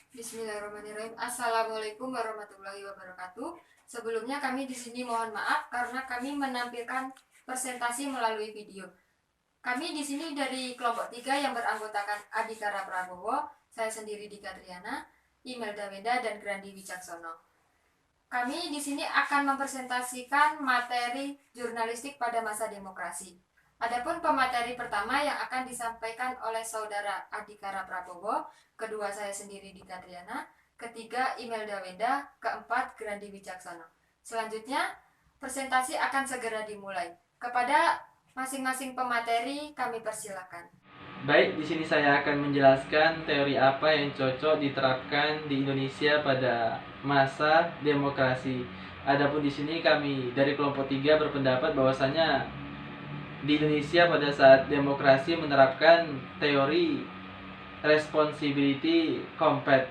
Bismillahirrahmanirrahim. Assalamualaikum warahmatullahi wabarakatuh. Sebelumnya kami di sini mohon maaf karena kami menampilkan presentasi melalui video. Kami di sini dari kelompok 3 yang beranggotakan Adhikara Prabowo, saya sendiri Dika Triana, Imelda Wenda, dan Grandi Wicaksono. Kami di sini akan mempresentasikan materi jurnalistik pada masa demokrasi. Adapun pemateri pertama yang akan disampaikan oleh saudara Adhikara Prabowo, kedua saya sendiri Dika Triana, ketiga Imelda Wenda, keempat Grandi Wicaksono. Selanjutnya presentasi akan segera dimulai. Kepada masing-masing pemateri kami persilakan. Baik, di sini saya akan menjelaskan teori apa yang cocok diterapkan di Indonesia pada masa demokrasi. Adapun di sini kami dari kelompok 3 berpendapat bahwasanya di Indonesia pada saat demokrasi menerapkan teori responsibility compact,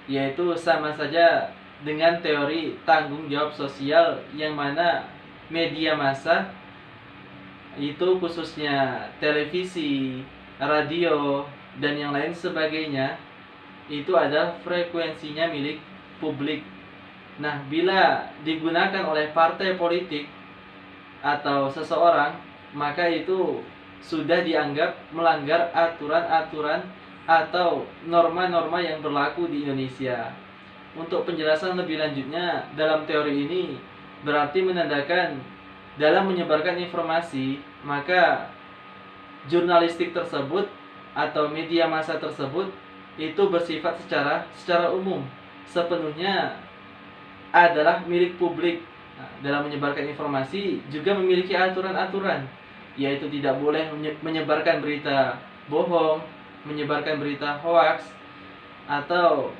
yaitu sama saja dengan teori tanggung jawab sosial, yang mana media massa itu khususnya televisi, radio, dan yang lain sebagainya itu adalah frekuensinya milik publik. Nah, bila digunakan oleh partai politik atau seseorang, maka itu sudah dianggap melanggar aturan-aturan atau norma-norma yang berlaku di Indonesia. Untuk penjelasan lebih lanjutnya, dalam teori ini berarti menandakan dalam menyebarkan informasi, maka jurnalistik tersebut atau media massa tersebut itu bersifat secara umum, sepenuhnya adalah milik publik. Nah, dalam menyebarkan informasi juga memiliki aturan-aturan, yaitu tidak boleh menyebarkan berita bohong, menyebarkan berita hoax, atau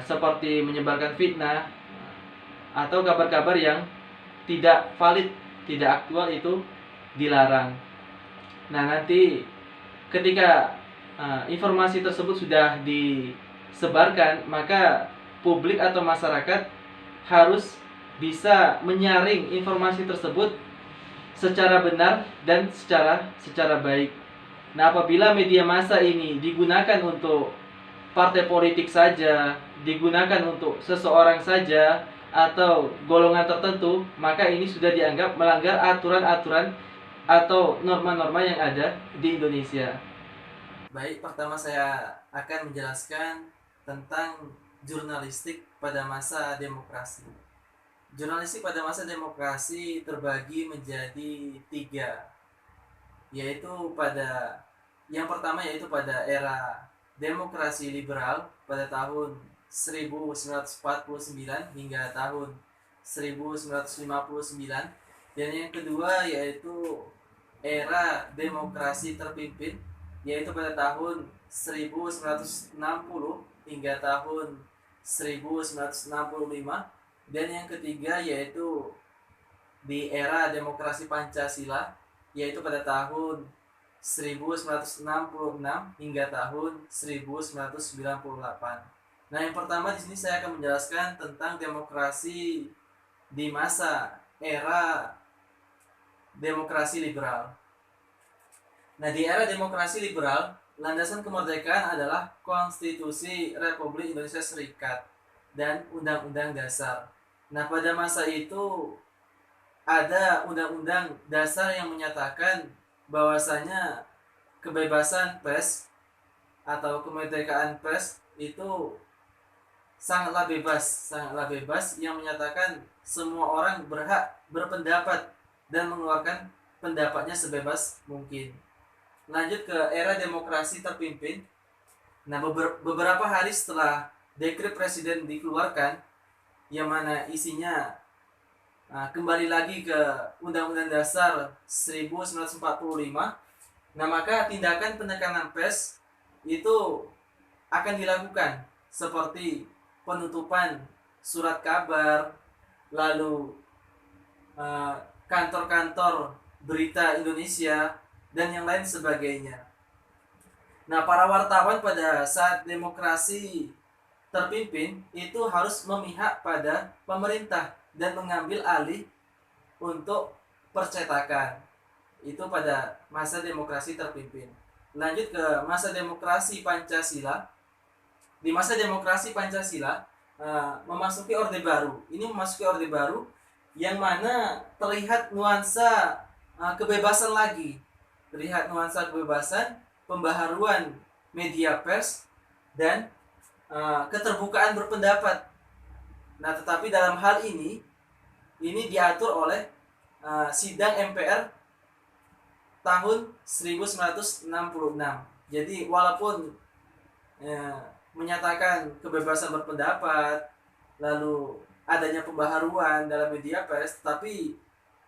seperti menyebarkan fitnah atau kabar-kabar yang tidak valid, tidak aktual, itu dilarang. Nah, nanti ketika informasi tersebut sudah disebarkan, maka publik atau masyarakat harus bisa menyaring informasi tersebut secara benar dan secara baik. Nah, apabila media massa ini digunakan untuk partai politik saja, digunakan untuk seseorang saja atau golongan tertentu, maka ini sudah dianggap melanggar aturan-aturan atau norma-norma yang ada di Indonesia. Baik, pertama saya akan menjelaskan tentang jurnalistik pada masa demokrasi. Jurnalistik pada masa demokrasi terbagi menjadi 3, yaitu yang pertama yaitu pada era demokrasi liberal pada tahun 1949 hingga tahun 1959, dan yang kedua yaitu era demokrasi terpimpin, yaitu pada tahun 1960 hingga tahun 1965, dan yang ketiga yaitu di era demokrasi Pancasila, yaitu pada tahun 1966 hingga tahun 1998. Nah, yang pertama di sini saya akan menjelaskan tentang demokrasi di masa era demokrasi liberal. Nah, di era demokrasi liberal, landasan kemerdekaan adalah Konstitusi Republik Indonesia Serikat dan Undang-Undang Dasar. Nah, pada masa itu ada Undang-Undang Dasar yang menyatakan bahwasanya kebebasan pers atau kemerdekaan pers itu sangatlah bebas, yang menyatakan semua orang berhak berpendapat dan mengeluarkan pendapatnya sebebas mungkin. Lanjut ke era demokrasi terpimpin. Nah, beberapa hari setelah dekret presiden dikeluarkan, yang mana isinya kembali lagi ke Undang-Undang Dasar 1945, nah maka tindakan penekanan pers itu akan dilakukan, seperti penutupan surat kabar, lalu kantor-kantor berita Indonesia, dan yang lain sebagainya. Nah, para wartawan pada saat demokrasi terpimpin itu harus memihak pada pemerintah dan mengambil alih untuk percetakan. Itu pada masa demokrasi terpimpin. Lanjut ke masa demokrasi Pancasila. di masa demokrasi Pancasila memasuki orde baru. Ini memasuki orde baru yang mana terlihat nuansa kebebasan lagi. Terlihat nuansa kebebasan, pembaharuan media pers, dan keterbukaan berpendapat. Nah, tetapi dalam hal ini diatur oleh Sidang MPR tahun 1966. Jadi walaupun menyatakan kebebasan berpendapat, lalu adanya pembaharuan dalam media pers, tapi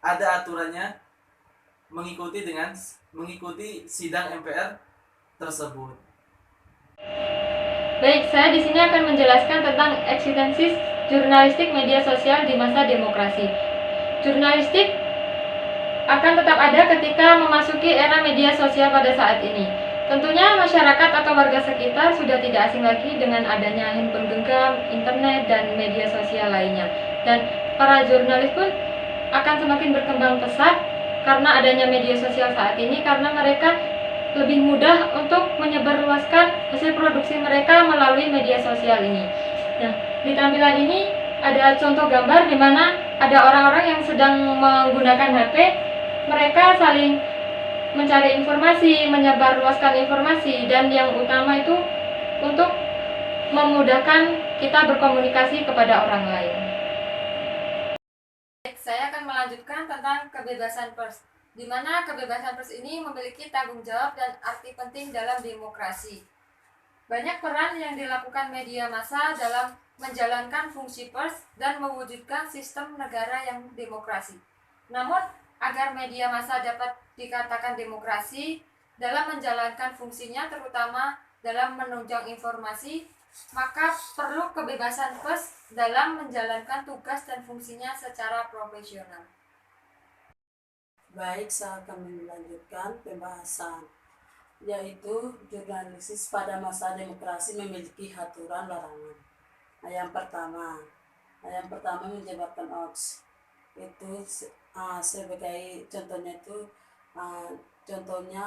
ada aturannya mengikuti sidang MPR tersebut. Baik, saya di sini akan menjelaskan tentang eksistensi jurnalistik media sosial di masa demokrasi. Jurnalistik akan tetap ada ketika memasuki era media sosial pada saat ini. Tentunya masyarakat atau warga sekitar sudah tidak asing lagi dengan adanya handphone genggam, internet, dan media sosial lainnya. Dan para jurnalis pun akan semakin berkembang pesat karena adanya media sosial saat ini, karena mereka lebih mudah untuk menyebarluaskan hasil produksi mereka melalui media sosial ini. Nah, di tampilan ini ada contoh gambar di mana ada orang-orang yang sedang menggunakan HP, mereka saling mencari informasi, menyebarluaskan informasi, dan yang utama itu untuk memudahkan kita berkomunikasi kepada orang lain. Saya akan melanjutkan tentang kebebasan pers, di mana kebebasan pers ini memiliki tanggung jawab dan arti penting dalam demokrasi. Banyak peran yang dilakukan media massa dalam menjalankan fungsi pers dan mewujudkan sistem negara yang demokrasi. Namun, agar media massa dapat dikatakan demokrasi dalam menjalankan fungsinya, terutama dalam menunjang informasi, maka perlu kebebasan pers dalam menjalankan tugas dan fungsinya secara profesional. Baik, saya akan melanjutkan pembahasan, yaitu jurnalistik pada masa demokrasi memiliki aturan larangan. Yang pertama menyebarkan hoax. Itu sebagai contohnya contohnya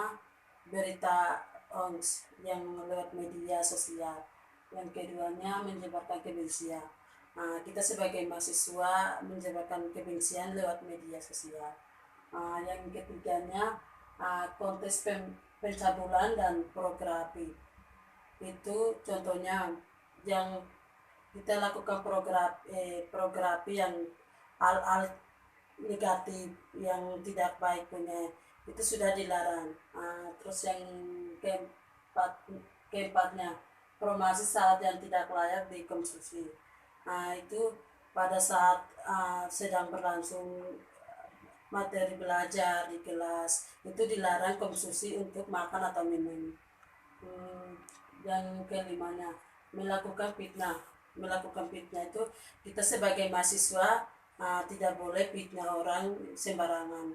berita hoax yang lewat media sosial. Yang keduanya menyebarkan kebencian. Kita sebagai mahasiswa menyebarkan kebencian lewat media sosial. Yang ketiganya kontes pencabulan dan pornografi. Itu contohnya yang kita lakukan pornografi yang hal-hal negatif yang tidak baik punya itu sudah dilarang. Terus yang keempatnya promosi saat yang tidak layak dikonsumsi. Itu pada saat sedang berlangsung materi belajar di kelas itu dilarang konsumsi untuk makan atau minum. Yang kelimanya melakukan fitnah itu kita sebagai mahasiswa tidak boleh fitnah orang sembarangan,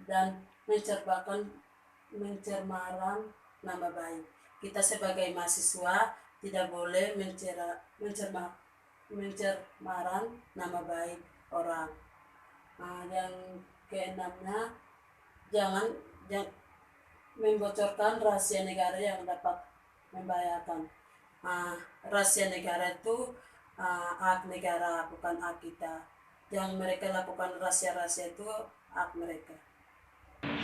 dan mencermarkan nama baik. Kita sebagai mahasiswa tidak boleh mencermarkan nama baik orang. Yang keenamnya jangan membocorkan rahasia negara yang dapat membahayakan. Rahasia negara itu hak negara, bukan hak kita. Yang mereka lakukan rahasia-rahasia itu hak mereka.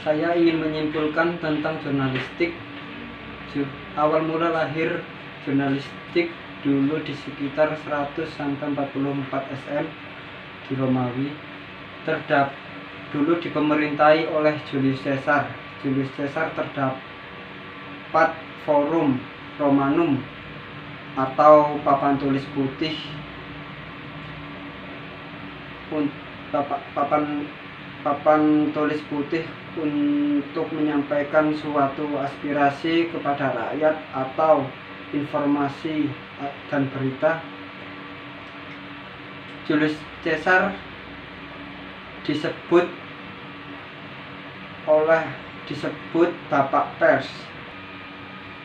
Saya ingin menyimpulkan tentang jurnalistik. Awal mula lahir jurnalistik dulu di sekitar 100-44 SN di Romawi. Dulu dipemerintahi oleh Julius Caesar. Julius Caesar terdapat forum Romanum atau papan tulis putih, papan tulis putih untuk menyampaikan suatu aspirasi kepada rakyat atau informasi dan berita. Julius Caesar disebut Bapak Pers.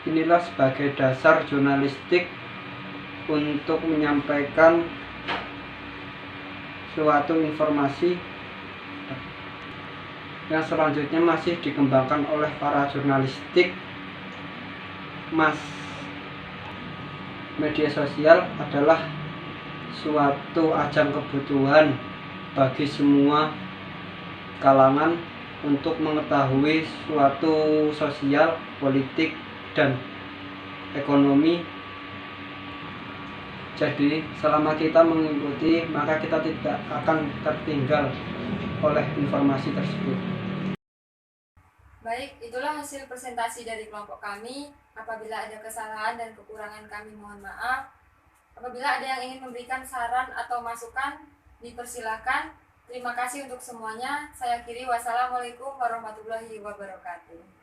Inilah sebagai dasar jurnalistik untuk menyampaikan suatu informasi. Yang selanjutnya masih dikembangkan oleh para jurnalistik media sosial adalah suatu ajang kebutuhan bagi semua kalangan untuk mengetahui suatu sosial, politik, dan ekonomi. Jadi selama kita mengikuti, maka kita tidak akan tertinggal oleh informasi tersebut. Baik, itulah hasil presentasi dari kelompok kami. Apabila ada kesalahan dan kekurangan kami mohon maaf. Apabila ada yang ingin memberikan saran atau masukan, dipersilakan. Terima kasih untuk semuanya. Saya akhiri. Wassalamualaikum warahmatullahi wabarakatuh.